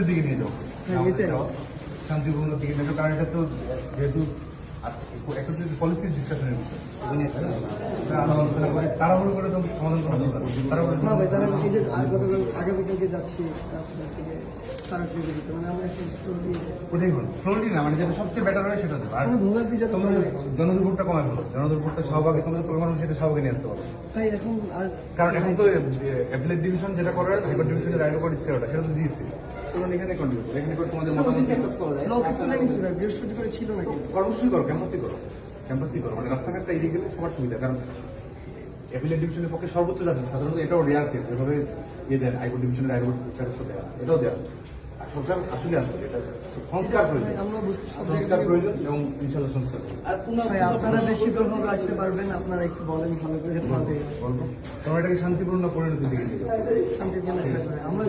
দিকে নিয়ে যাও, শান্তিপূর্ণ দিকে নিয়ে যাও, কারণ এটা তো যেহেতু একটা পলিসি ডিসকাশনের বিষয় আলোচনা করে তাড়াহুড়ো করে তো সমাধান করা দরকার। না ভাই, তারা এই যে আগামীকালকে যাচ্ছি রাস্তা থেকে খারাপ লেগে দিতে, মানে আমরা একটা ওটাই বল ফ্লোরলি না, মানে যেটা সবচেয়ে বেটার হয় সেটা দেবো। আর কোনো ভোগান্তি যাতে তোমরা জনদুর্ভোগটা কমায় ফেলো, জনদুর্ভোগটা সহভাগে তোমাদের প্রোগ্রাম সেটা সহভাগে নিয়ে আসতে পারো। তাই এখন আর কারণ এখন তো অ্যাপিলেট ডিভিশন যেটা করার হাইকোর্ট ডিভিশনের রায় রেকর্ড স্টেটা সেটা তো দিয়েছি, তোমরা এখানে কন্টিনিউ করো, এখানে করে তোমাদের মতামত ব্লক তুলে নিচ্ছি ভাই, বৃহস্পতিবার ছিল নাকি? কর্মসূচি করো, ক্যাম্পাসই করো, ক্যাম্পাসই করো, মানে রাস্তাঘাটটা এড়িয়ে গেলে সবার সুবিধা। কারণ অ্যাপিলেট ডিভিশনের পক্ষে সর্বোচ্চ যাচ্ছে, সাধারণত এটাও রেয়ার কেস এভাবে ইয়ে দেন, হাইকোর্ট ডিভিশনের রায় রেকর্ড স্ট্যাটাস দেওয়া, এটাও দেওয়া। আর সরকার আসলে আনতে এটা সংস্কার প্রয়োজন, আমরা বুঝতে সংস্কার প্রয়োজন এবং ইনশাল্লাহ সংস্কার আর ভাই আপনারা বেশি প্রভাব রাখতে পারবেন, আপনারা একটু বলেন ভালো করে বলবো। তোমরা এটাকে শান্তিপূর্ণ পরিণতির দিকে নিয়ে যাও। শান্তিপূর্ণ আমরা